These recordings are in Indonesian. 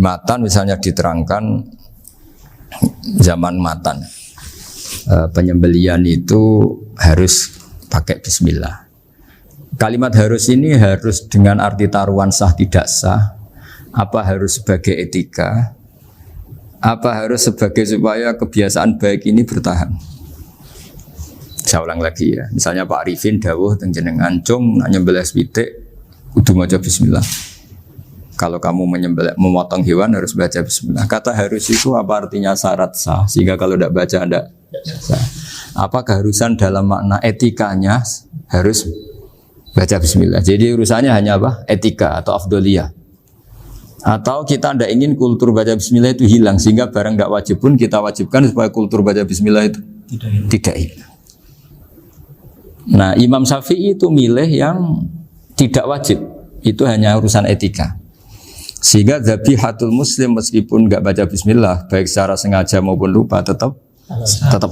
Matan misalnya diterangkan zaman Matan penyembelian itu harus pakai bismillah. Kalimat harus ini harus dengan arti taruhan sah tidak sah, apa harus sebagai etika, apa harus sebagai supaya kebiasaan baik ini bertahan. Saya ulang lagi ya, misalnya Pak Arifin dawuh teng jenengan cung nak nyembelih pitik kudu maca bismillah. Kalau kamu memotong hewan harus baca bismillah. Kata harus itu apa artinya syarat sah? Sehingga kalau tidak baca tidak sah. Apa keharusan dalam makna etikanya harus baca bismillah. Jadi urusannya hanya apa? Etika atau afdoliyah. Atau kita tidak ingin kultur baca bismillah itu hilang. Sehingga barang tidak wajib pun kita wajibkan supaya kultur baca bismillah itu tidak hilang. Nah Imam Syafi'i itu milih yang tidak wajib. Itu hanya urusan etika. Sehingga dhabihatul muslim meskipun enggak baca bismillah baik secara sengaja maupun lupa tetap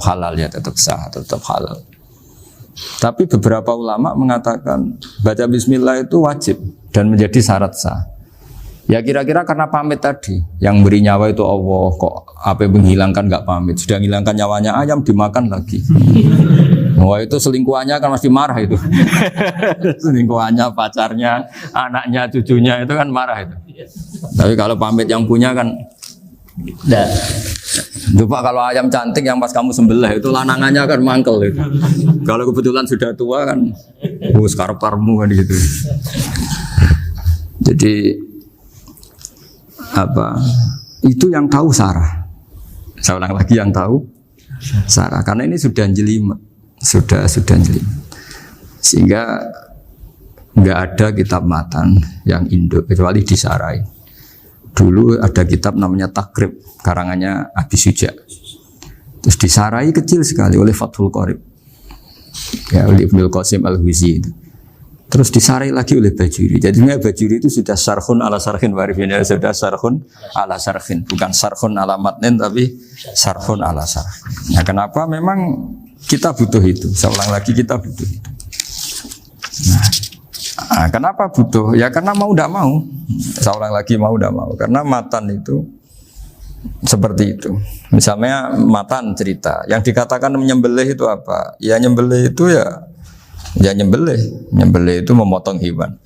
halal ya, tetap sah, tetap halal. Tapi beberapa ulama mengatakan baca bismillah itu wajib dan menjadi syarat sah. Ya kira-kira karena pamit tadi, yang beri nyawa itu Allah, kok apa yang menghilangkan enggak pamit, sudah menghilangkan nyawanya ayam dimakan lagi. Wah itu selingkuhannya kan masih marah itu. Selingkuhannya, pacarnya, anaknya, cucunya itu kan marah itu. Tapi kalau pamit yang punya kan enggak. Lupa kalau ayam cantik yang pas kamu sembelih itu lanangannya kan mangkel itu. Kalau kebetulan sudah tua kan karep-karepmu kan gitu. Jadi apa? Itu yang tahu Sarah. Saya ulang lagi yang tahu Sarah karena ini sudah jelimet. Sudah jelimet. Sehingga enggak ada kitab matan yang Indo kecuali disarai. Dulu ada kitab namanya Takrib karangannya Abi Suja. Terus disarai kecil sekali oleh Fathul Qorib. Ya oleh Ibnul Qasim Al-Huzi itu. Terus disarai lagi oleh Bajuri. Jadi Bajuri itu sudah sarhun ala sarhin warifin, sudah sarhun ala sarhin, bukan sarhun ala matnin tapi sarhun ala sarhin. Nah, kenapa memang kita butuh itu? Saya ulang lagi kita butuh itu. Nah, kenapa butuh? Ya karena mau tidak mau. Saya ulang lagi mau tidak mau. Karena matan itu seperti itu. Misalnya matan cerita. Yang dikatakan menyembelih itu apa? Ya nyembelih itu ya nyembelih. Nyembelih itu memotong hewan.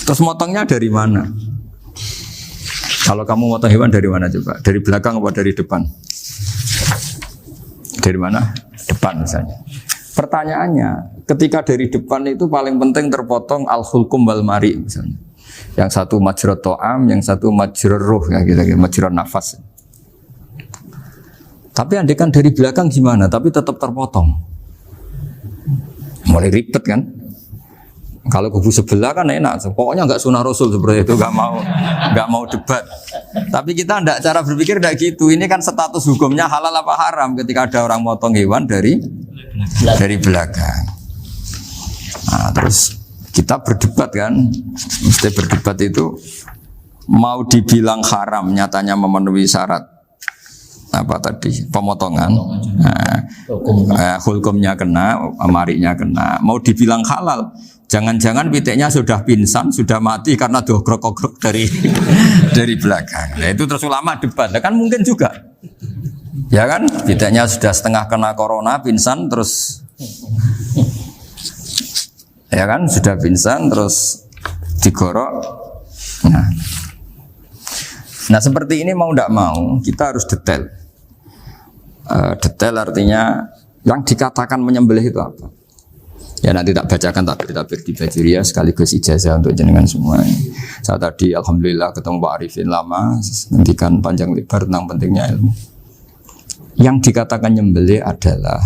Terus motongnya dari mana? Kalau kamu motong hewan dari mana coba? Dari belakang atau dari depan? Dari mana? Depan misalnya. Pertanyaannya, ketika dari depan itu paling penting terpotong al-hulkum wal mari misalnya. Yang satu majrur to'am, yang satu majrur ruh ya gitu, majrur nafas. Tapi andekan dari belakang gimana? Tapi tetap terpotong. Mulai ribet kan? Kalau kubu sebelah kan enak, pokoknya nggak sunah Rasul seperti itu, nggak mau debat. Tapi kita enggak, cara berpikir enggak gitu. Ini kan status hukumnya halal apa haram ketika ada orang motong hewan dari belakang. Nah, terus kita berdebat kan, mesti berdebat itu mau dibilang haram, nyatanya memenuhi syarat apa tadi pemotongan. Nah, hukumnya kena, amarinya kena. Mau dibilang halal, jangan-jangan pitiknya sudah pingsan, sudah mati karena dogrok-dogrok dari belakang. Nah, itu terus ulama debat. Nah, kan mungkin juga, ya kan? Pitiknya sudah setengah kena corona, pingsan terus, ya kan? Sudah pingsan terus digorok. Nah seperti ini mau tidak mau kita harus detail. Detail artinya yang dikatakan menyembelih itu apa? Ya nanti tak bacakan tabir-tabir di Bajuria sekaligus ijazah untuk jenengan semua. Saya tadi alhamdulillah ketemu Pak Arifin lama, ngendikan panjang lebar tentang pentingnya ilmu. Yang dikatakan menyembelih adalah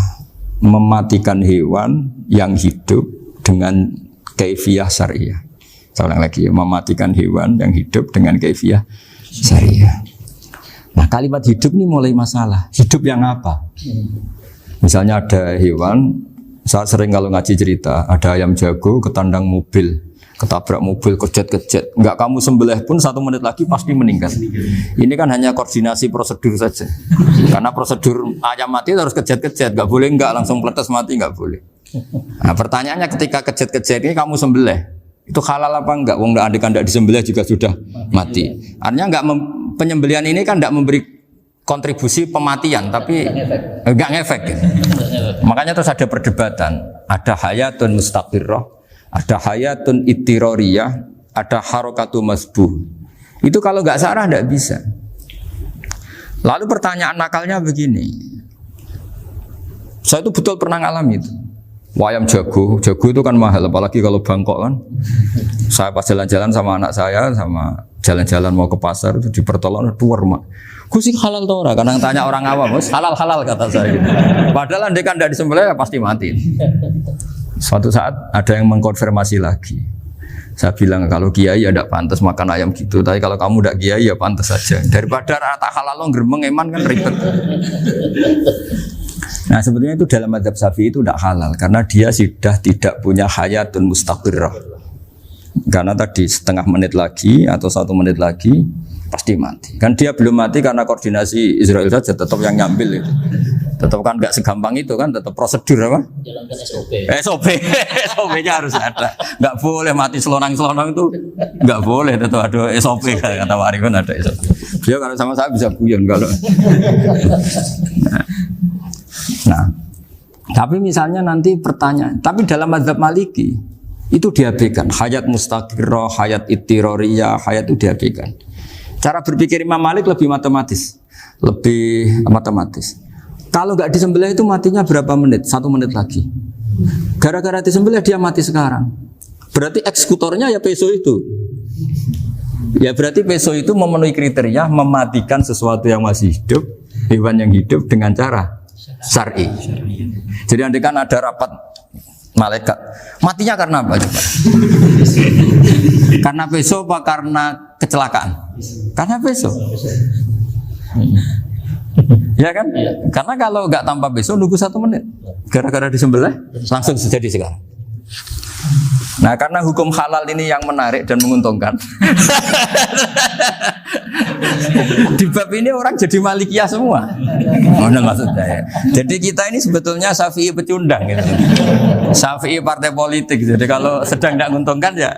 mematikan hewan yang hidup dengan kaifiyah syariah. Saya ulang lagi, mematikan hewan yang hidup dengan kaifiyah syariah. Nah kalimat hidup ini mulai masalah. Hidup yang apa? Misalnya ada hewan, saya sering kalau ngaji cerita, ada ayam jago ketandang mobil, ketabrak mobil, kejet-kejet. Enggak kamu sembelih pun 1 menit lagi pasti meninggal. Ini kan hanya koordinasi prosedur saja. Karena prosedur ayam mati harus kejet-kejet, enggak boleh enggak langsung peletes mati, enggak boleh. Nah pertanyaannya ketika kejet-kejet ini kamu sembelih, itu halal apa enggak? Wong andekan enggak disembelih juga sudah mati. Artinya enggak penyembelihan ini kan tidak memberi kontribusi pematian, tapi enggak ngefek. Gitu. Makanya terus ada perdebatan. Ada hayatun mustaqirrah, ada hayatun ittiroriyah, ada harokatu masbuh. Itu kalau nggak sarah tidak bisa. Lalu pertanyaan nakalnya begini. Saya itu betul pernah ngalami itu. Wayam jago itu kan mahal, apalagi kalau Bangkok kan. Saya pas jalan-jalan sama anak saya, sama jalan-jalan mau ke pasar itu di pertolongan tuwer mak. Kusik halal tau ora? Karena tanya orang awam, halal kata saya. Gitu. Padahal andai kan tidak disembelih ya pasti mati. Suatu saat ada yang mengkonfirmasi lagi. Saya bilang kalau kiai ya tidak pantas makan ayam gitu, tapi kalau kamu tidak kiai ya pantas saja. Daripada rata halal lo geremeng eman kan ribet. Nah sebetulnya itu dalam mazhab Syafi'i itu tidak halal karena dia sudah tidak punya hayatun mustaqirrah. Karena tadi setengah menit lagi atau 1 menit lagi pasti mati. Kan dia belum mati karena koordinasi Israel saja, tetap yang nyambil itu. Tetap kan nggak segampang itu kan, tetap prosedur apa? Jalankan SOP. SOP-nya harus ada. Nggak boleh mati selonang-selonang itu, nggak boleh. Tetap ada SOP kata Pak Arifin ada SOP. Dia kalau sama saya bisa guyon kalau. Nah, tapi misalnya nanti pertanyaan, tapi dalam mazhab Maliki itu diabaikan. Hayat mustaqirrah, hayat ittiroriyah, hayat itu diabaikan. Cara berpikir Imam Malik lebih matematis. Kalau nggak disembelih itu matinya berapa menit? 1 menit lagi. Gara-gara disembelih dia mati sekarang. Berarti eksekutornya ya peso itu. Ya berarti peso itu memenuhi kriteria mematikan sesuatu yang masih hidup, hewan yang hidup dengan cara syar'i. Jadi andai kan ada rapat malaikat, matinya karena apa coba? Karena peso apa karena kecelakaan? Karena peso. Ya kan? Karena kalau nggak tanpa peso nunggu 1 menit. Gara-gara disembelih langsung terjadi sekarang. Nah karena hukum halal ini yang menarik dan menguntungkan. Di bab ini orang jadi Malikiyah semua. Mana maksudnya ya? Jadi kita ini sebetulnya Syafi'i pecundang gitu. Syafi'i partai politik. Jadi kalau sedang tidak menguntungkan ya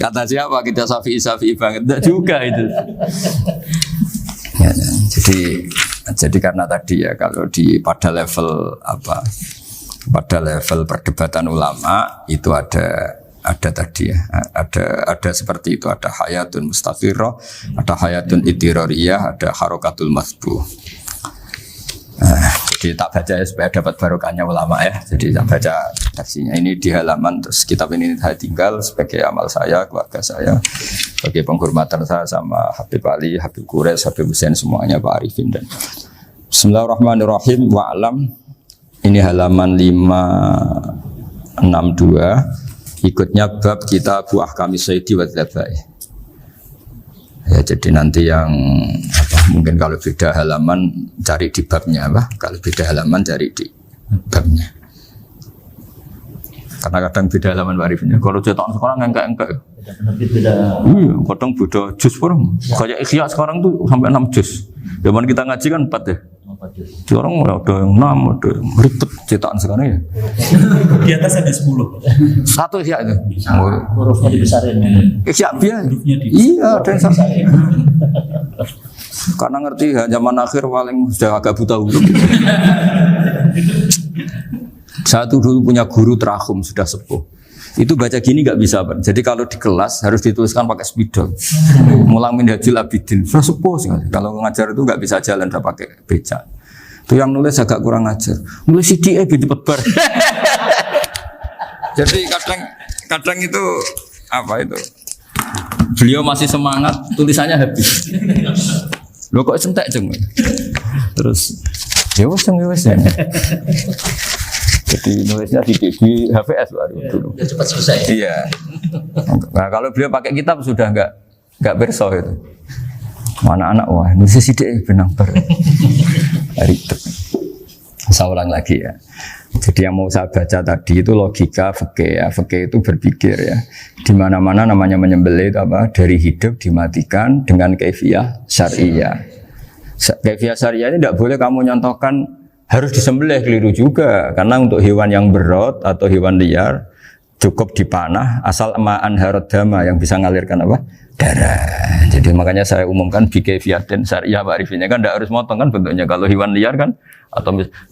kata siapa kita Syafi'i banget? Tidak juga itu. Ya, jadi karena tadi ya kalau pada level pada level perdebatan ulama itu ada tadi ya, ada seperti itu, ada hayatun mustaqirrah, ada hayatun ittiroriyah, ada harokatul masbuh. Jadi tak baca ya supaya dapat barokahnya ulama ya. Jadi tak baca redaksinya ini di halaman, terus kitab ini saya tinggal sebagai amal saya, keluarga saya, sebagai penghormatan saya sama Habib Ali, Habib Qures, Habib Hussein semuanya, Pak Arifin dan Bismillahirrahmanirrahim. Wa'alam, ini halaman 562, ikutnya bab kita buah kami sayyidi wa dzabai. Ya jadi nanti yang mungkin kalau beda halaman cari di babnya kalau beda halaman cari di babnya. Karena kadang beda halaman warifnya. Kalau cetakan sekarang enggak. Beda. Iya, kadang beda juz pun. Kayak Ikhya sekarang tuh sampai 6 juz. Zaman kita ngaji kan 4 ya. 4 juz. Sekarang ada yang 6, ada yang ribet cetakan sekarang ya. Di atas ada 10. Satu Ikhya itu. Hurufnya dibesarin. Ikhya biar. Iya, ada yang sama. Karena ngerti zaman akhir paling sudah agak buta huruf. Saya tuh dulu punya guru terakhum sudah sepuh. Itu baca gini nggak bisa, Pak. Jadi kalau di kelas harus dituliskan pakai spidol. Mulang Minhajul Abidin. Sudah sepuh sih. Kalau ngajar itu nggak bisa jalan, udah pakai becak. Itu yang nulis agak kurang ajar. Nulis CDE cepet bar. Jadi kadang itu itu. Beliau masih semangat, tulisannya habis. Loh kok sentek jeng. Terus ya wes. Jadi nulisnya di HVS baru dulu. Udah cepat selesai. Iya. Nah kalau beliau pakai kitab sudah enggak berso itu. Anak-anak wah nulis sidik benang ber. Ribet. Saya ulang lagi ya. Jadi yang mau saya baca tadi itu logika fikih ya. Fikih itu berpikir ya. Di mana-mana namanya menyembelih itu dari hidup dimatikan dengan kaifiyah syariah. Kaifiyah syariah ini tidak boleh kamu nyontohkan harus disembelih, keliru juga. Karena untuk hewan yang berat atau hewan liar cukup dipanah asal ma'an harodama yang bisa ngalirkan apa? Darah. Jadi makanya saya umumkan bikefiatin syariah Pak Arifin kan tidak harus motong kan bentuknya. Kalau hewan liar kan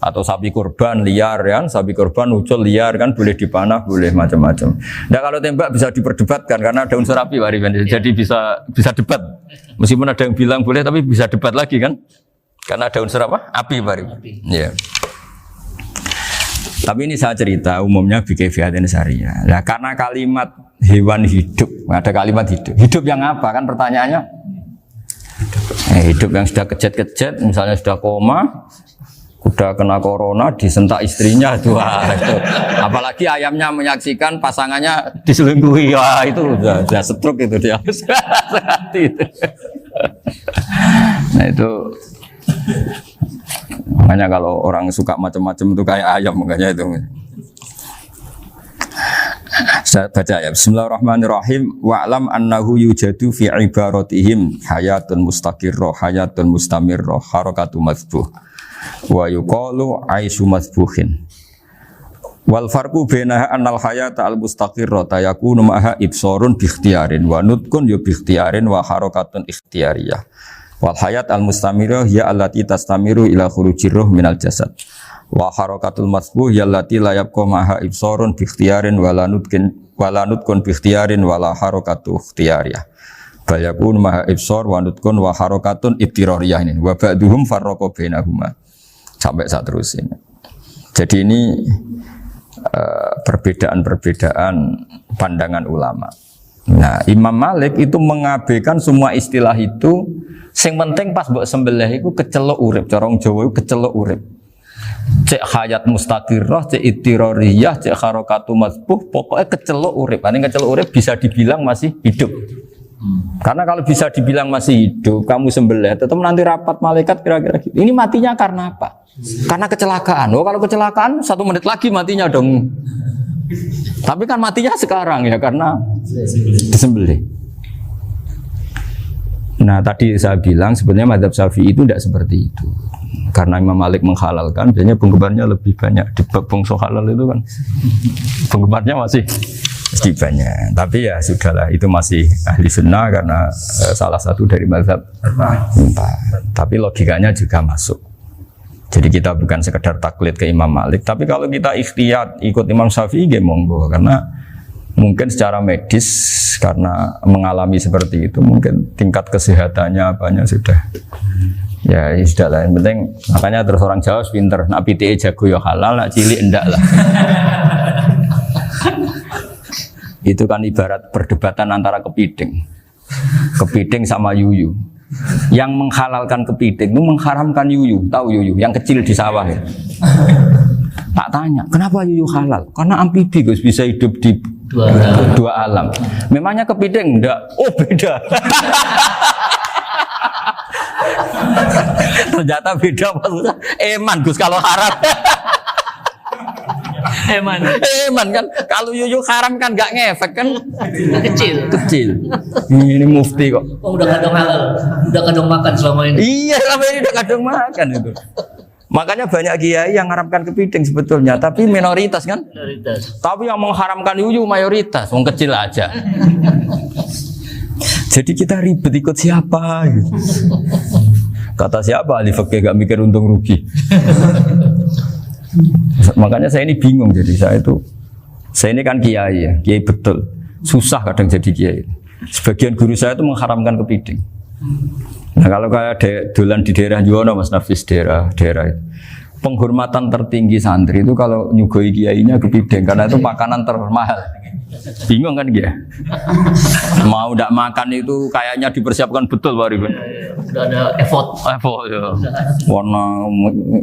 atau sapi kurban liar kan, sapi kurban ucul liar kan boleh dipanah, boleh macam-macam. Nah kalau tembak bisa diperdebatkan karena ada unsur api Pak Arifin. Jadi bisa debat. Meskipun ada yang bilang boleh tapi bisa debat lagi kan? Karena ada unsur apa? Api Pak Arifin. Iya. Tapi ini saya cerita umumnya bikefiatin syariah. Nah karena kalimat hewan hidup, ada kalimat hidup. Hidup yang apa kan pertanyaannya? Hidup yang sudah kejet-kejet, misalnya sudah koma, udah kena corona, disentak istrinya, itu. Apalagi ayamnya menyaksikan pasangannya diselingkuhi, wah itu udah stroke itu dia. Nah itu. Makanya kalau orang suka macam-macam itu kayak ayam makanya itu. Saya baca ya. Bismillahirrahmanirrahim. Wa'lam annahu yujadu fi ibaratihim hayatun mustaqirrah, hayatun mustamirrah, harakatu mathbuh. Wa yuqalu aisyu mathbuhin. Wal farqu bainaha annal hayata al mustaqirrah yakunu maha ibsarun bi ikhtiyarin wa nutqun bi ikhtiyarin wa harakatun ikhtiyariyah. Wal hayat al mustamirah ya allati tastamiru ila khurujir ruh minal jasad. Wa harakatul masbuh ya allati la yabqa maha ibsarun bi ikhtiyarin wala nutqun bi ikhtiyarin wala harakatu ikhtiyariyah. Bal yakun maha ibsar wa nutqun wa harakatun ibtirariyah ini. Wa ba'duhum farraqa bainahuma. Sampai saat terus ini. Jadi ini perbedaan-perbedaan pandangan ulama. Nah, Imam Malik itu mengabaikan semua istilah itu. Sing penting pas mbok sembelih iku kecelok urip, cara wong Jawa iku kecelok urip. Cek hayat mustaqirrah, cek ittirariyah, cek harakatu masbuh, pokoknya kecelok urip. Ini kecelok urip bisa dibilang masih hidup. Karena kalau bisa dibilang masih hidup, kamu sembelih, tetap nanti rapat malaikat kira-kira gitu. Ini matinya karena apa? Karena kecelakaan. Oh, kalau kecelakaan 1 menit lagi matinya dong. Tapi kan matinya sekarang ya karena disembelih. Nah tadi saya bilang sebenarnya mazhab Syafi'i itu tidak seperti itu. Karena Imam Malik menghalalkan, biasanya penggemarnya lebih banyak. Di bab bangsa halal itu kan penggemarnya masih banyak. Tapi ya sudahlah, itu masih ahli sunnah karena salah satu dari mazhab 4. Tapi logikanya juga masuk. Jadi kita bukan sekedar taklid ke Imam Malik, tapi kalau kita ikhtiyat ikut Imam Syafi'i ya monggo, karena mungkin secara medis karena mengalami seperti itu mungkin tingkat kesehatannya apanya sudah ya sudah lah, yang penting makanya terus orang Jawa pinter nak PTE jago ya halal, nak cilik enggak lah. Itu kan ibarat perdebatan antara kepiting sama yuyu. Yang menghalalkan kepiting itu mengharamkan yuyu, tahu yuyu yang kecil di sawah ya. Tak tanya, kenapa yuyu halal? Karena amfibi Gus, bisa hidup di dua alam. Memangnya kepiting enggak? Oh beda. Ternyata beda maksudnya. Eman Gus kalau haram. Eman kan. Kalau yuyu haram kan enggak ngefek kan? Kecil. Ini mufti kok. Oh udah kadang halal, udah kadang makan selama ini. Iya selama ini udah kadang makan itu. Makanya banyak kiai yang mengharamkan kepiting sebetulnya, tapi minoritas kan? Minoritas. Tapi yang mengharamkan yuyu mayoritas, wong kecil aja. Jadi kita ribet ikut siapa? Gitu. Kata siapa? Ahli fikih gak mikir untung rugi. Makanya saya ini bingung, jadi saya ini kan kiai ya, kiai betul. Susah kadang jadi kiai. Sebagian guru saya itu mengharamkan kepiting. Nah kalau kayak dolan di daerah Juwono Mas Nafis daerah itu, penghormatan tertinggi santri itu kalau nyugoi kiainya kepiting karena itu makanan termahal. Bingung kan dia? Mau tidak makan itu kayaknya dipersiapkan betul Pak Ribun. Udah ada effort ya. Warna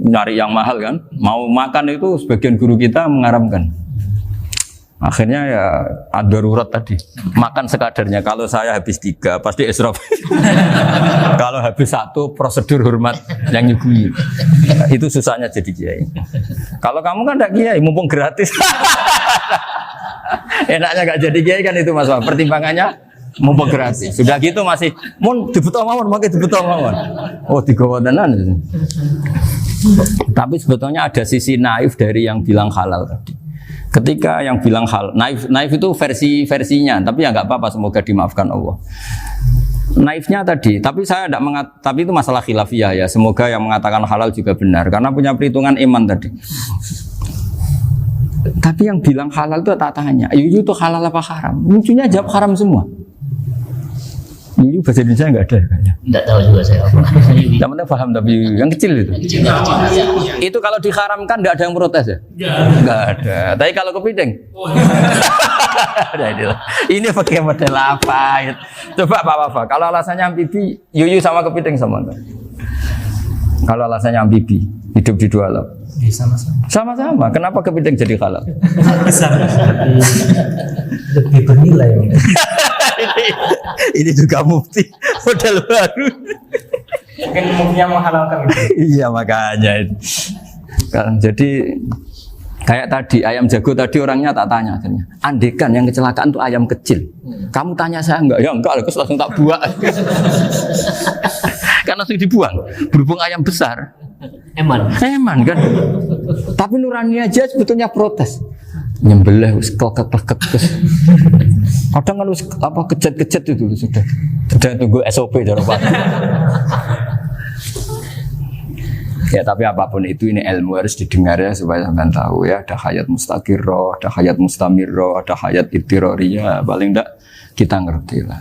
nyari yang mahal kan. Mau makan itu sebagian guru kita mengharamkan. Akhirnya ya ada darurat tadi. Makan sekadarnya. Kalau saya habis 3 pasti israf. Kalau habis 1 prosedur hormat yang nyugui. Itu susahnya jadi kiai. Kalau kamu kan tidak kiai, mumpung gratis. Enaknya gak jadi kiai kan itu Mas. Pertimbangannya mumpung gratis. Sudah gitu masih mun dibutuh mawon, makai dibutuh mawon. Oh digawadenan. Tapi sebetulnya ada sisi naif dari yang bilang halal tadi. Ketika yang bilang hal naif itu versinya, tapi ya nggak apa-apa, semoga dimaafkan Allah. Naifnya tadi, tapi saya tidak tapi itu masalah khilafiyah ya. Semoga yang mengatakan halal juga benar, karena punya perhitungan iman tadi. Tapi yang bilang halal itu tak tanya, Yuyu itu halal apa haram? Lucunya jawab haram semua. Yuyu bahasa Indonesia nggak ada kayaknya. Nggak tahu juga saya apa. Yang penting paham tapi Yuyu, yang kecil itu. Itu kalau diharamkan nggak ada yang protes ya? Nggak ada. Tapi kalau kepiting? Ini pakai model apa? Coba apa? Kalau alasannya amfibi, Yuyu sama kepiting sama enggak? Kalau alasannya amfibi, hidup di dua alam. Sama-sama. Sama-sama. Kenapa kepiting jadi halal? Lebih bernilai. Ini juga mufti model baru. Mungkin muftinya menghalalkan itu. Iya makanya. Kan jadi kayak tadi ayam jago tadi orangnya tak tanya akhirnya. Andekan yang kecelakaan itu ayam kecil. Kamu tanya saya enggak? Ya enggak, aku langsung tak buang. Kan langsung dibuang. Berhubung ayam besar. Eman kan. Tapi nurani aja sebetulnya protes. Nyembelih wis klekek terus. Kadang kan wis apa kejet-kejet itu sudah tunggu SOP cara Pak. Ya tapi apapun itu ini ilmu harus didengar ya supaya sampean tahu ya, ada hayat mustaqirroh, ada hayat mustamirroh, ada hayat ittiroriyah, paling enggak kita ngerti lah.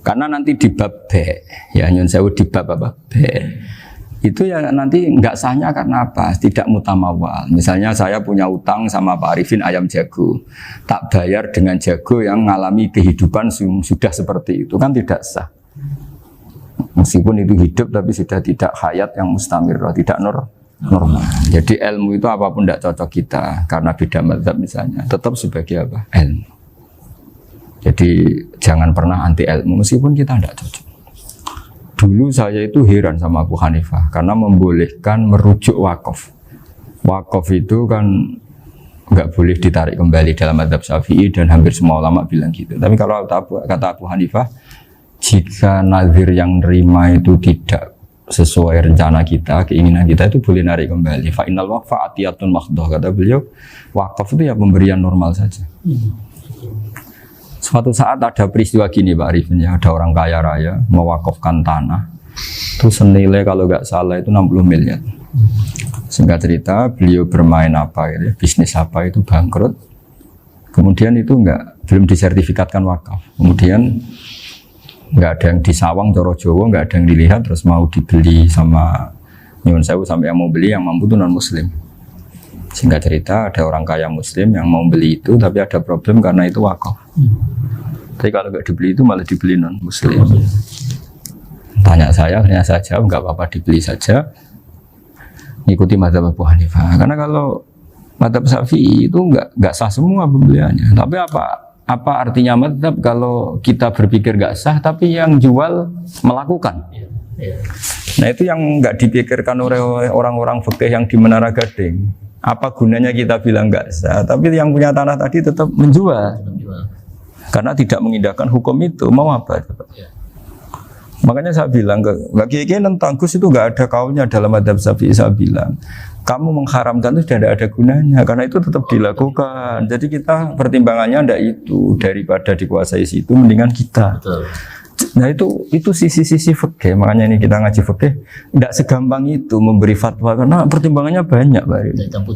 Karena nanti di bab B, ya nyun sewu di bab apa? B. Itu ya nanti enggak sahnya karena apa? Tidak mutamawal. Misalnya saya punya utang sama Pak Arifin ayam jago. Tak bayar dengan jago yang mengalami kehidupan sudah seperti itu kan tidak sah. Meskipun itu hidup tapi sudah tidak hayat yang mustamirroh, tidak normal. Jadi ilmu itu apapun tidak cocok kita karena beda mazhab misalnya, tetap sebagai apa? Ilmu. Jadi jangan pernah anti ilmu meskipun kita tidak cocok. Dulu saya itu heran sama Abu Hanifah karena membolehkan merujuk wakaf. Wakaf itu kan nggak boleh ditarik kembali dalam mazhab Syafi'i dan hampir semua ulama bilang gitu. Tapi kalau kata Abu Hanifah, jika nazir yang nerima itu tidak sesuai rencana kita, keinginan kita itu boleh narik kembali. Fa innal waqfa atiyatun makhdoh, kata beliau. Wakaf itu ya pemberian normal saja. Suatu saat ada peristiwa gini Pak Arifin ya, ada orang kaya raya mewakafkan tanah itu senilai kalau nggak salah itu 60 miliar. Singkat cerita beliau bermain apa gitu, bisnis apa itu bangkrut. Kemudian itu belum disertifikatkan wakaf. Kemudian nggak ada yang disawang Coro Jowo, nggak ada yang dilihat, terus mau dibeli sama nyuwun sewu sampai yang mau beli yang mampu itu non muslim. Singkat cerita ada orang kaya muslim yang mau beli itu tapi ada problem karena itu wakaf. Tapi kalau nggak dibeli itu malah dibeli non muslim. Tanya saya, akhirnya saya jawab nggak apa-apa dibeli saja. Ikuti mazhab Abu Hanifah. Karena kalau mazhab Syafi'i itu nggak sah semua pembeliannya. Tapi apa artinya mazhab kalau kita berpikir nggak sah tapi yang jual melakukan? Nah itu yang nggak dipikirkan oleh orang-orang fikih yang di Menara Gading. Apa gunanya kita bilang nggak sah, tapi yang punya tanah tadi tetap menjual, karena tidak mengindahkan hukum itu. Mau apa? Makanya saya bilang bagi tentang Gus itu nggak ada kaulnya dalam mazhab Syafi'i. Saya bilang kamu mengharamkan itu tidak ada gunanya, karena itu tetap dilakukan. Jadi kita pertimbangannya ndak itu, daripada dikuasai situ mendingan kita. Betul. Nah itu sisi-sisi fikih. Makanya ini kita ngaji fikih tidak segampang itu memberi fatwa karena pertimbangannya banyak Pak.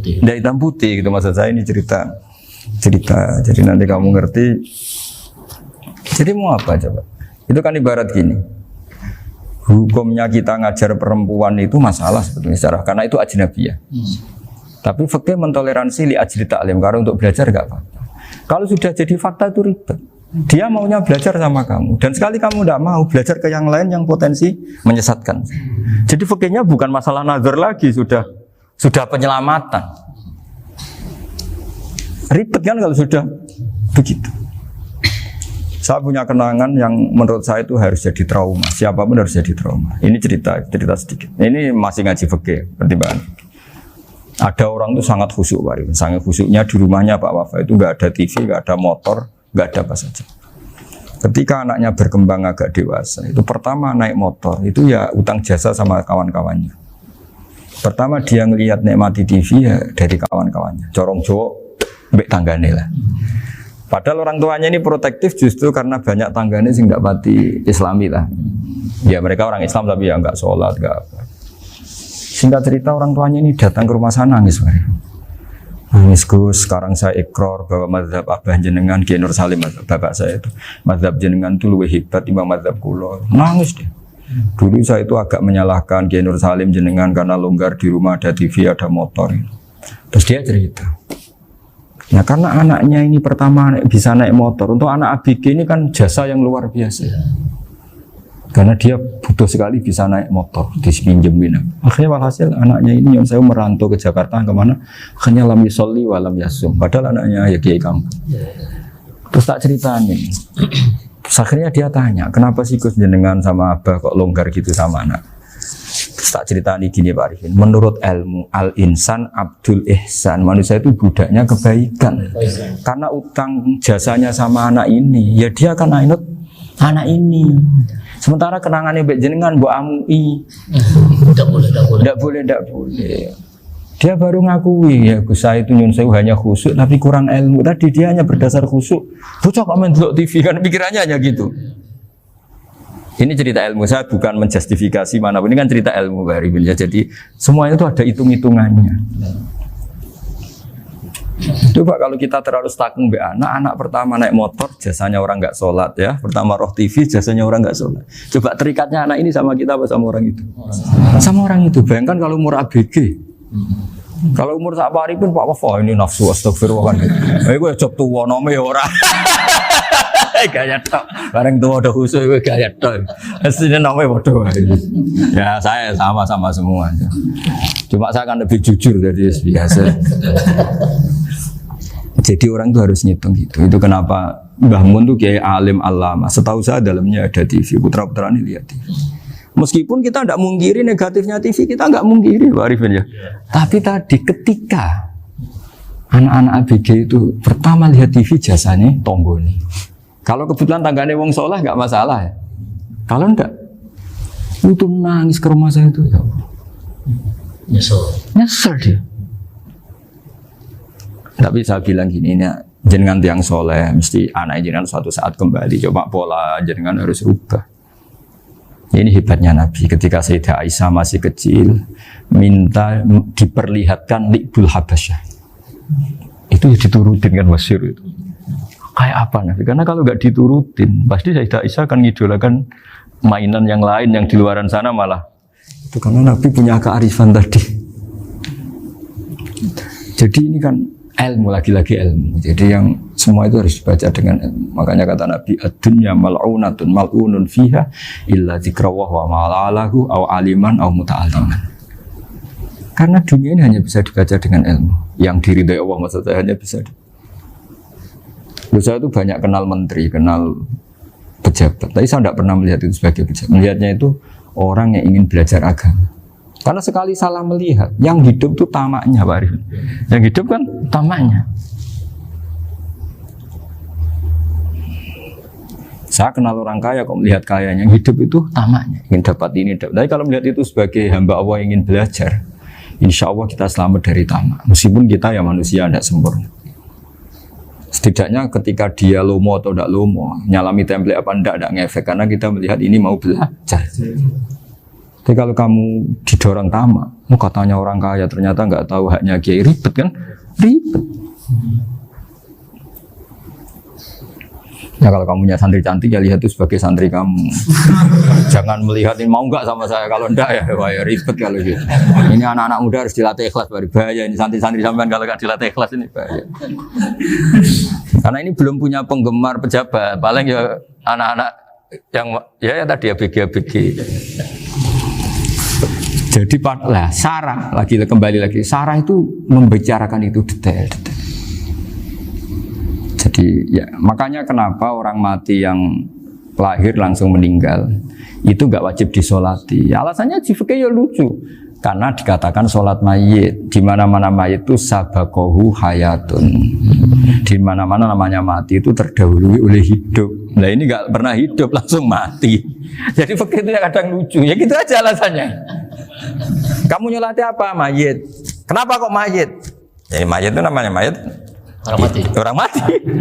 Tidak hitam putih gitu maksud saya, ini cerita. Jadi nanti kamu ngerti. Jadi mau apa coba? Itu kan ibarat gini. Hukumnya kita ngajar perempuan itu masalah sebetulnya secara karena itu ajnabiyah. Tapi fikih mentoleransi li ajli ta'lim, karena untuk belajar enggak apa-apa. Kalau sudah jadi fakta itu ribet. Dia maunya belajar sama kamu dan sekali kamu tidak mau belajar ke yang lain yang potensi menyesatkan. Jadi fikihnya bukan masalah nazar lagi, sudah penyelamatan. Ribet kan kalau sudah begitu. Saya punya kenangan yang menurut saya itu harus jadi trauma. Siapapun harus jadi trauma. Ini cerita sedikit. Ini masih ngaji fikih pertimbangan. Ada orang itu sangat khusyuk Pak. Sangat khusyuknya di rumahnya Pak Wafa itu nggak ada TV, nggak ada motor, nggak ada apa saja. Ketika anaknya berkembang agak dewasa, itu pertama naik motor, itu ya utang jasa sama kawan-kawannya. Pertama dia ngelihat nikmati TV ya dari kawan-kawannya. Corong Jowo mbek tanggane lah. Padahal orang tuanya ini protektif justru karena banyak tanggane sing nggak pati Islami lah. Ya mereka orang Islam tapi ya nggak sholat, nggak apa. Singkat cerita orang tuanya ini datang ke rumah saya nangis. Nangis Gus, sekarang saya ikrar bahwa mazhab Abah jenengan Kiai Nur Salim, bapak saya itu mazhab jenengan itu lebih hebat timbang mazhab kula. Nangis dia. Dulu saya itu agak menyalahkan Kiai Nur Salim jenengan karena longgar di rumah ada TV, ada motor. Terus dia cerita. Nah karena anaknya ini pertama bisa naik motor, untuk anak ABG ini kan jasa yang luar biasa. Karena dia butuh sekali bisa naik motor, dipinjemin. Akhirnya walhasil anaknya ini yang saya merantau ke Jakarta kemana? Akhirnya lam yusolli wa lam yasum. Padahal anaknya ya kiai kampung. Terus tak ceritain. Terus akhirnya dia tanya, kenapa sih Gus jenengan sama Abah kok longgar gitu sama anak? Terus tak ceritain gini Pak Arifin. Menurut ilmu al-insan abdul ihsan, manusia itu budaknya kebaikan. Karena utang jasanya sama anak ini, ya dia akan ainut anak ini. Sementara kenangannya mbek jenengan mbok amui. Tidak boleh. Dia baru ngakui ya Gus saya itu nyun sewu hanya khusyuk tapi kurang ilmu. Tadi dia hanya berdasar khusyuk. Bocah kok main delok TV kan pikirannya hanya gitu. Ini cerita ilmu, saya bukan menjustifikasi manapun. Ini kan cerita ilmu Pak Arifin ya. Jadi semuanya itu ada hitung-hitungannya. Coba kalau kita terlalu stakung be anak pertama naik motor jasanya orang nggak sholat ya, pertama roh TV jasanya orang nggak sholat. Coba terikatnya anak ini sama kita apa sama orang itu? Sama orang itu. Bayangkan kalau umur ABG, kalau umur sak pari pun Pak Wafa ini nafsu astagfirullah kan. Gue job tua nome orang. Gaya tok, bareng tua udah khusus gue gaya tok. Aslinya namanya bodoh. Ya saya sama semua. Cuma saya akan lebih jujur dari biasa. Jadi orang itu harus ngitung gitu. Itu kenapa Mbah Mun tuh kiai alim alama. Setahu saya dalamnya ada TV. Putra-putra ini lihat TV. Meskipun kita tidak mungkiri negatifnya TV, kita nggak mungkiri Pak Arifin ya. Tapi tadi ketika anak-anak ABG itu pertama lihat TV jasanya tonggoni. Kalau kebetulan tanggane wong soleh nggak masalah ya. Kalau enggak, itu nangis ke rumah saya itu ya. Nyesel dia. Tapi saya bilang gini, ini jenengan tiang soleh, mesti anak jenengan suatu saat kembali. Coba pola jenengan harus rubah. Ini hebatnya Nabi. Ketika Sayyidah Aisyah masih kecil, minta diperlihatkan Li'bul Habasyah. Itu diturutin kan masyhur itu. Kayak apa Nabi? Karena kalau nggak diturutin, pasti Sayyidah Aisyah akan ngidolakan mainan yang lain yang di luaran sana malah. Itu karena Nabi punya kearifan tadi. Jadi ini kan ilmu, lagi-lagi ilmu. Jadi yang semua itu harus dibaca dengan ilmu. Makanya kata Nabi, ad-dunya mal'unatun mal'unun fiha illa dzikrawah wa ma'alahu aw aliman aw muta'alliman. Karena dunia ini hanya bisa dibaca dengan ilmu. Yang diridai Allah maksud saya hanya bisa. Saya itu banyak kenal menteri, kenal pejabat. Tapi saya tidak pernah melihat itu sebagai pejabat. Melihatnya itu orang yang ingin belajar agama. Karena sekali salah melihat, yang hidup itu tamaknya Pak Arifin. Yang hidup kan tamaknya. Saya kenal orang kaya kok melihat kayanya, yang hidup itu tamaknya, ingin dapat ini. Tapi kalau melihat itu sebagai hamba Allah yang ingin belajar, insya Allah kita selamat dari tamak. Meskipun kita ya manusia tidak sempurna. Setidaknya ketika dia lomo atau tidak lomo, nyalami template apa tidak ngefek, karena kita melihat ini mau belajar. Tapi kalau kamu didorong tamak, katanya orang kaya ternyata nggak tahu haknya kiai, ribet kan? Ribet. Ya kalau kamu punya santri cantik ya lihat itu sebagai santri kamu. Jangan melihat ini mau nggak sama saya, kalau enggak ya wah ya ribet kalau gitu. Ini anak-anak muda harus dilatih ikhlas, baru bahaya ini santri-santri sampean kalau nggak dilatih ikhlas ini bahaya. Karena ini belum punya penggemar pejabat, paling ya anak-anak yang ya tadi ABG. Jadi lah Sarah kembali lagi Sarah itu membicarakan itu detail. Jadi ya makanya kenapa orang mati yang lahir langsung meninggal itu nggak wajib disolati. Alasannya jifke ya lucu. Karena dikatakan sholat mayit, di mana-mana mayit itu sabakohu hayatun. Di mana-mana namanya mati itu terdahului oleh hidup. Nah ini nggak pernah hidup langsung mati. Jadi fakir itu kadang lucu. Ya gitu aja alasannya. Kamu nyolati apa? Mayit. Kenapa kok mayit? Jadi mayit itu namanya mayit Orang mati. Orang mati.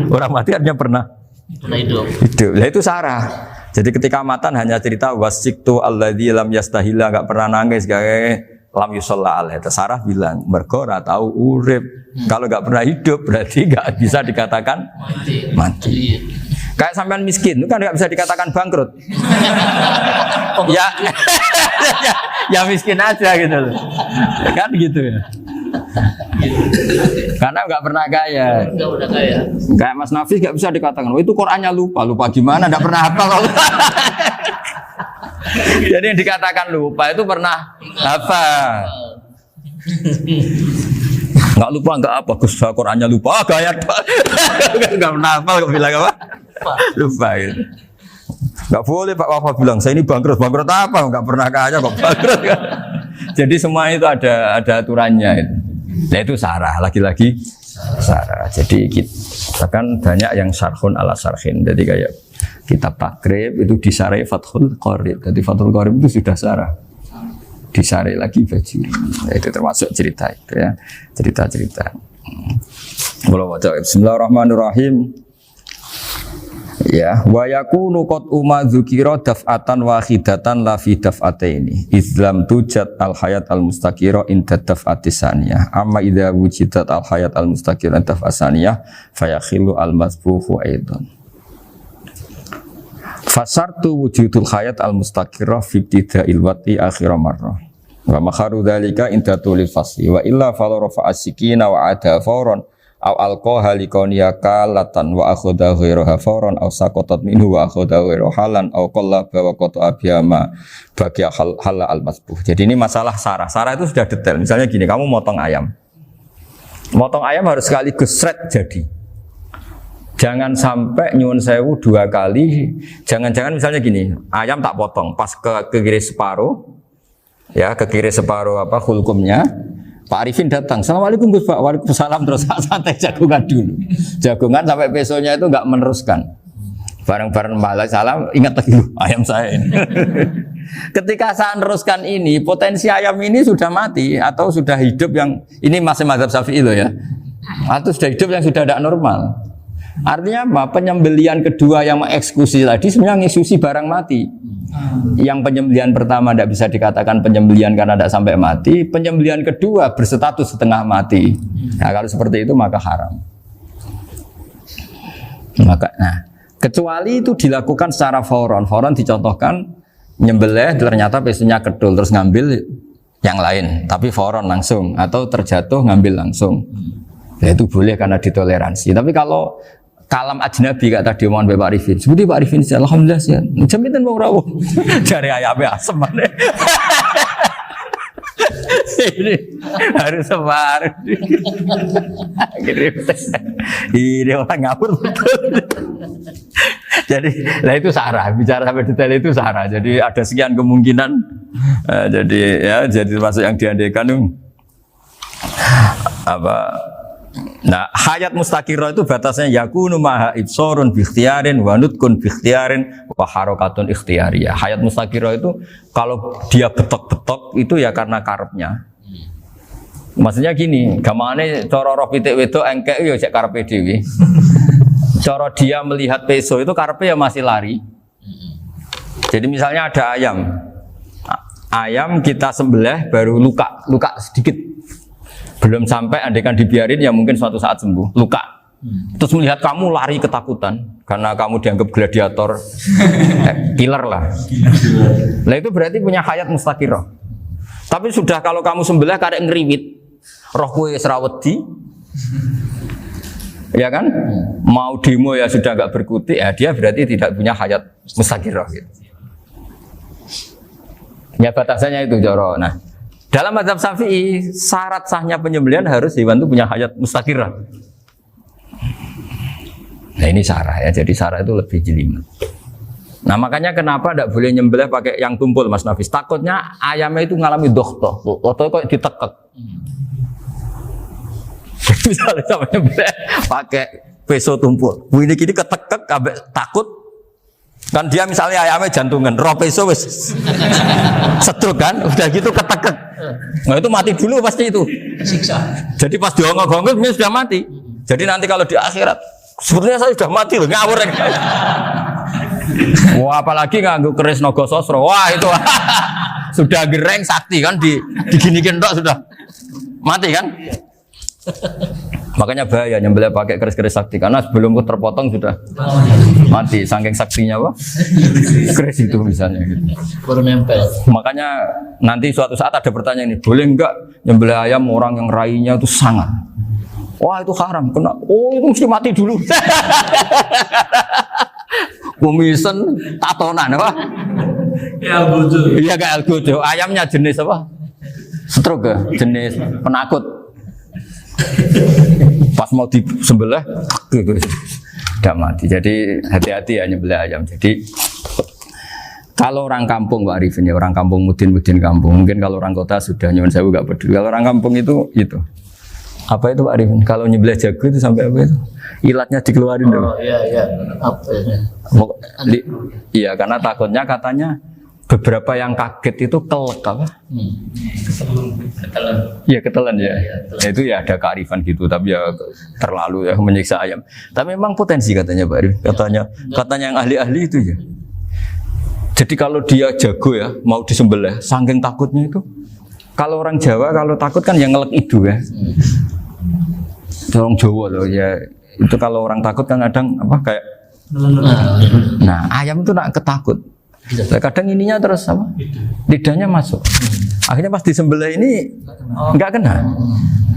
Orang mati artinya pernah Pernah hidup. hidup. Lah itu sarah. Jadi ketika matan hanya cerita wasiktu alladzi lam yastahila, enggak pernah nangis, lam yusalla alaih. Sarah bilang mergo ora tahu urip. Kalau enggak pernah hidup berarti enggak bisa dikatakan mati. Iya. Kayak sampean miskin itu kan enggak bisa dikatakan bangkrut. ya, ya miskin aja gitu loh. Kan gitu ya. Karena enggak pernah kaya. Enggak udah kaya. Kayak Mas Nafis enggak bisa dikatakan, oh itu Qur'annya lupa gimana? Enggak pernah hafal kalau. Jadi yang dikatakan lupa itu pernah hafal. Enggak lupa enggak apa, Gus Qur'annya lupa, gaya. Enggak pernah hafal kok bilang apa? Lupa gitu. Enggak boleh Pak Wafa bilang, saya ini bangkrut apa? Enggak pernah kaya kok bangkrut kan. Jadi semua itu ada aturannya itu. Nah itu sarah, lagi-lagi sarah. Jadi kita kan banyak yang syarhun ala syarhin. Jadi kayak kitab takrib itu disarai Fathul Qorib. Jadi Fathul Qorib itu sudah sarah. Disarai lagi Bajuri. Nah, itu termasuk cerita itu ya. Cerita-cerita. Bismillahirrahmanirrahim. Ya, wa yakunu qad umma dzukira daf'atan wahidatan la fi daf'ataini. Islam tujad al hayat al mustaqira inda daf'ati saniyah. Amma idza wujidat al hayat al mustaqira daf'at saniyah fayakhilu al masbuhu aidan. Fasartu wujudul hayat al mustaqira fi ibtida'il wati akhir marrah. Wa makharu dzalika inda tulil fasli wa illa fala rafa'a sikina wa ada fawran aw alqaha liqaniya kalatan wa akhadha ghairaha fawran aw saqatat minhu wa akhadha ghairu halan aw qallaba wa qata'a biyama bagi hal al masbuh. Jadi ini masalah sarah. Sarah itu sudah detail. Misalnya gini, kamu motong ayam. Motong ayam harus sekaligus shred jadi. Jangan sampai nyuwun sewu 2 kali. Jangan-jangan misalnya gini, ayam tak potong pas ke kiri separuh. Ya, ke kiri separuh apa hulkumnya. Pak Arifin datang, Assalamualaikum Gus Pak, waalaikumsalam, terus santai jagungan dulu. Jagungan sampai besoknya itu enggak meneruskan. Bareng-bareng balik salam, ingat lagi ayam saya ini. Ketika saya meneruskan ini, potensi ayam ini sudah mati atau sudah hidup yang ini masih mazhab Syafi'i loh ya. Atau sudah hidup yang sudah tidak normal. Artinya apa? Penyembelian kedua yang mengeksekusi tadi sebenarnya mengeksekusi barang mati. Yang penyembelian pertama tidak bisa dikatakan penyembelian karena tidak sampai mati. Penyembelian kedua berstatus setengah mati. Nah kalau seperti itu maka haram. Nah, kecuali itu dilakukan secara fauron. Fauron dicontohkan nyembelih ternyata pesunya kedul terus ngambil yang lain. Tapi fauron langsung atau terjatuh ngambil langsung. Ya itu boleh karena ditoleransi. Tapi kalau kalam ajnabi kata tadi omongan Pak Arifin. Seperti Pak Arifin, alhamdulillah sih. Jaminan mau rawuh. Cari ayamnya asem mana? Ini harus sebar. Ini orang ngawur betul. Jadi, lah itu sarah. Bicara sampai detail itu sarah. Jadi ada sekian kemungkinan. Jadi ya, jadi termasuk yang diandaikan apa? Nah, hayat mustaqirah itu batasnya yakunu maha ibsorun bi ikhtiyarin wa nutkun bi ikhtiyarin wa harakatun ikhtiyariyah. Hayat mustaqirah itu kalau dia betok-betok itu ya karena karepnya. Maksudnya gini, gamane cara roh pitik wedok engkek ya cek karepe dhewe. Cara dia melihat peso itu karepe ya masih lari. Jadi misalnya ada ayam. Ayam kita sembelih baru luka sedikit. Belum sampai andaikan dibiarin ya mungkin suatu saat sembuh, luka. Terus melihat kamu lari ketakutan karena kamu dianggap gladiator, killer lah. Nah itu berarti punya hayat mustaqirah. Tapi sudah kalau kamu sembelih karek ngeriwit, roh kue serawedi, ya kan? Mau demo ya sudah nggak berkutik, ya dia berarti tidak punya hayat mustaqirah. Gitu. Ya batasannya itu Joro. Nah. Dalam mazhab Syafi'i, syarat sahnya penyembelihan harus hewan itu punya hayat mustaqirah. Nah ini sarah ya, jadi sarah itu lebih jelimet. Nah makanya kenapa tidak boleh nyembelih pakai yang tumpul Mas Nafis? Takutnya ayamnya itu ngalami dohtoh, atau kok ditekek. Misalnya sama nyembelih pakai peso tumpul, ini kini ketekek, takut. Kan dia misalnya ayamnya jantungan, roh peso wis setruk kan, udah gitu ketekek. Nah itu mati dulu pasti itu. Siksa. Jadi pas diongok-ongok dia sudah mati. Jadi nanti kalau di akhirat, sebetulnya saya sudah mati loh, ngawur. Wah, apalagi nganggo keris naga sosro. Wah, itu sudah gereng sakti kan diginikin tok sudah mati kan? Makanya bahaya nyembelih pakai keris-keris sakti karena sebelum terpotong sudah mati saking saktinya apa? Keris itu misalnya gitu. Baru nempel. Makanya nanti suatu saat ada pertanyaan ini, boleh enggak nyembelih ayam orang yang rainya itu sangat? Wah, itu haram. Kena. Oh, itu mesti mati dulu. Kumisen tatonan apa? Ya bodoh. Iya kayak algojo. Ayamnya jenis apa? Stroke ya? Jenis penakut. Pas mau disembelih udah mati. Jadi hati-hati ya nyembelih ayam. Jadi kalau orang kampung Pak Arifin ya, orang kampung mudin kampung. Mungkin kalau orang kota sudah nyuwun sewu enggak peduli. Kalau orang kampung itu apa itu Pak Arifin? Kalau nyembelih jago itu sampai apa itu? Ilatnya dikeluarin dong. Oh iya. Apa ya? Iya, karena takutnya katanya beberapa yang kaget itu kelek apa? Ketelan. Iya ketelan ya. Ketelan. Itu ya ada kearifan gitu, tapi ya terlalu ya menyiksa ayam. Tapi memang potensi katanya Pak Arif. Katanya yang ahli-ahli itu ya. Jadi kalau dia jago ya mau disembelih, saking takutnya itu. Kalau orang Jawa kalau takut kan yang ngelek idu ya. Orang Jawa loh ya. Itu kalau orang takut kan kadang apa kayak. Nah ayam itu nak ketakut. Kadang ininya terus apa? Lidahnya masuk. Akhirnya pas disembelih ini enggak kena.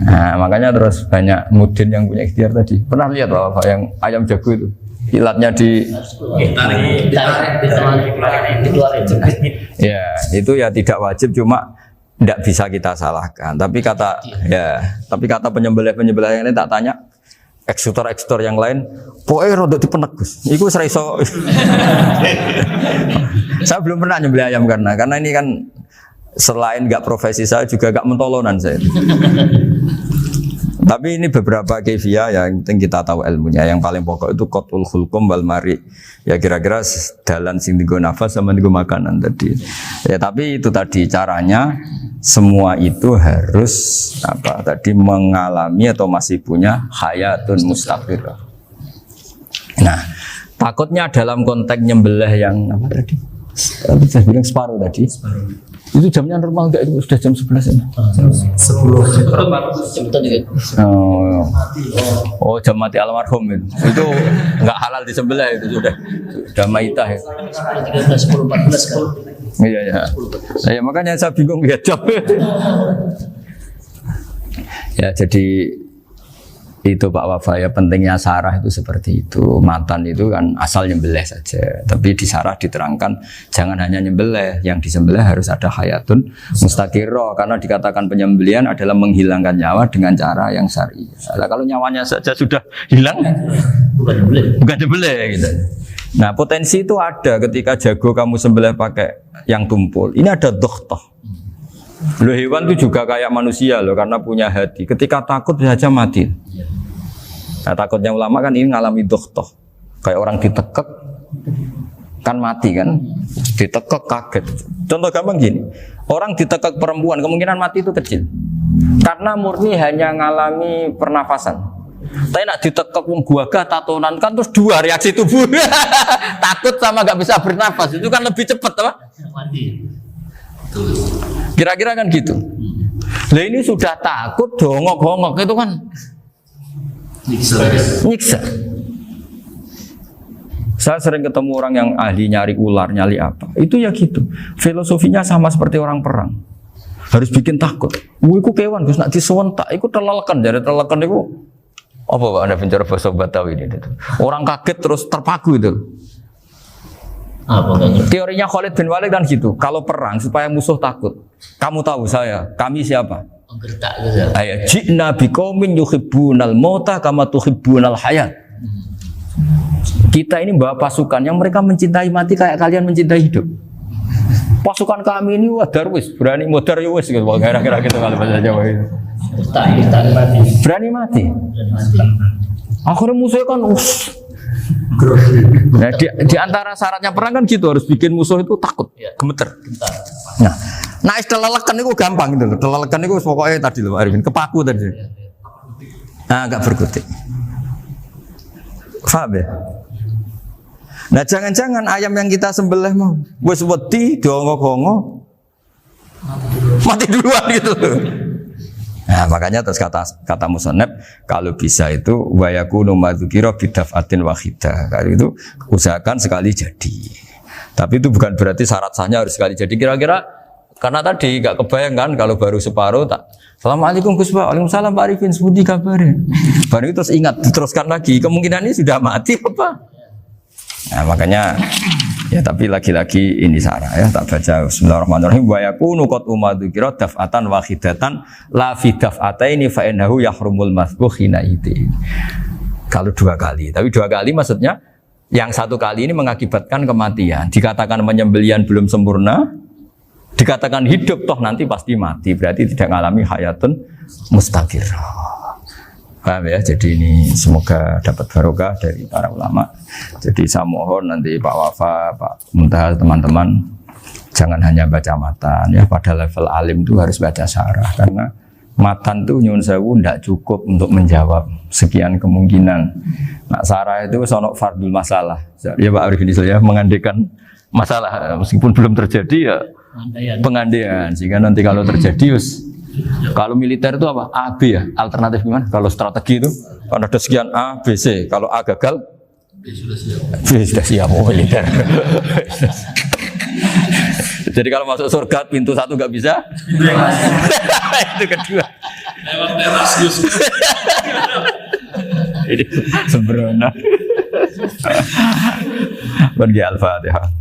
Nah, makanya terus banyak mudin yang punya ikhtiar tadi. Pernah lihat Bapak yang ayam jago itu? Ilatnya ditarik, dikeluarin. Ya, itu ya tidak wajib cuma tidak bisa kita salahkan. Tapi kata penyembelih yang ini tak tanya eksekutor yang lain, pokoknya rodok dipenek Gus. Iku seraiso. Saya belum pernah nyembelih ayam karena ini kan selain nggak profesi saya juga nggak mentolonan saya. Tapi ini beberapa kefiah yang penting kita tahu ilmunya. Yang paling pokok itu qatul khulqum wal mari. Ya kira-kira dalan sing digo nafas sama digo makanan tadi. Ya tapi itu tadi caranya semua itu harus mengalami atau masih punya hayatun mustaqirah. Nah, takutnya dalam konteks nyembelih yang apa tadi? Saya bilang separuh tadi. Itu jamnya normal enggak? Itu sudah jam 11 ini. 10. Oh, jam mati almarhum itu. Itu enggak halal disembelih itu sudah maitah ya. 13, 10, 14 kan. Iya ya. Ya makanya saya bingung lihat jam. Ya jadi itu Pak Wafa ya pentingnya sarah itu seperti itu. Matan itu kan asal nyembelih saja. Tapi di sarah diterangkan jangan hanya nyembelih, yang disembelih harus ada hayatun mustaqirah karena dikatakan penyembelihan adalah menghilangkan nyawa dengan cara yang syar'i. Nah, kalau nyawanya saja sudah hilang bukan nyembelih gitu. Nah, potensi itu ada ketika jago kamu sembelih pakai yang tumpul. Ini ada dokhtoh. Loh, hewan itu juga kayak manusia loh karena punya hati. Ketika takut saja mati. Nah, takutnya ulama kan ini ngalami dokhtoh. Kayak orang ditekek kan mati kan. Ditekek kaget. Contoh gampang gini. Orang ditekek perempuan kemungkinan mati itu kecil. Karena murni hanya ngalami pernafasan. Tapi nak ditekek gagah tatonan kan terus dua reaksi tubuh. Takut sama gak bisa bernafas. Itu kan lebih cepat apa? Mati. Kira-kira kan gitu. Lah ini sudah takut dongok-dongok itu kan nyiksa. Saya sering ketemu orang yang ahli nyari ular, nyari apa. Itu ya gitu. Filosofinya sama seperti orang perang. Harus bikin takut. Iku kewan Gus nak disuwentak iku telelekan, jare telelekan iku apa Pak Anda bicara bahasa Batawi ini? Orang kaget terus terpaku itu. Teorinya Khalid bin Walid kan gitu. Kalau perang supaya musuh takut. Kamu tahu kami siapa? Gertak gitu. Ayat ji'na biqaumin yuhibbunal mauta kama tuhibbunal hayat. Kita ini bawa pasukan yang mereka mencintai mati kayak kalian mencintai hidup. Pasukan kami ini darwis, berani modar ya wis gitu. Kira-kira gitu kalau bahasa Jawa itu. Gertak mati. Berani mati. Akhirnya musuhnya kan nah, di antara syaratnya perang kan gitu, harus bikin musuh itu takut, gemeter. Nah istilah lelekan itu gampang gitu loh. Lelekan itu pokoknya tadi loh Arifin, kepaku tadi. Nah, agak berkutik. Paham ya? Nah jangan-jangan ayam yang kita sembelih mau wis wedi dongok-dongok mati duluan gitu. Nah makanya terus kata musannaf kalau bisa itu wa yakunu madzukira bidafatin wahidah. Kalau itu usahakan sekali jadi. Tapi itu bukan berarti syarat sahnya harus sekali jadi. Kira-kira karena tadi gak kebayang kan kalau baru separuh tak Assalamualaikum Gus Pak, waalaikumsalam Pak Arifin, sebuti kabarin. Baru itu terus ingat diteruskan lagi. Kemungkinan ini sudah mati apa? Nah makanya ya tapi lagi-lagi ini sarah ya tak baca Bismillahirrahmanirrahim wa yakunu qad umadzukira daf'atan wahidatan la fi daf'ataini fa innahu yahrumul masbuh hina itu. Kalau 2 kali, tapi 2 kali maksudnya yang 1 kali ini mengakibatkan kematian. Dikatakan penyembelian belum sempurna, dikatakan hidup toh nanti pasti mati, berarti tidak mengalami hayatun mustaqirrah. Paham ya? Jadi ini semoga dapat barokah dari para ulama. Jadi saya mohon nanti Pak Wafa, Pak Muntaha, teman-teman jangan hanya baca matan ya, pada level alim itu harus baca syarah karena matan itu nyuwun sewu tidak cukup untuk menjawab sekian kemungkinan. Nah syarah itu sono fardul masalah. Ya Pak Arifin ya mengandekan masalah meskipun belum terjadi ya pengandaian sehingga nanti kalau terjadi kalau militer itu apa? A, B ya? Alternatif gimana? Kalau strategi itu kan ada sekian A, B, C. Kalau A gagal, B sudah siap. B sudah siap, oh militer. Jadi kalau masuk surga pintu 1 nggak bisa, itu kedua. Lewat teras Gus. Ini sembrono. Bagi Al-Fatihah.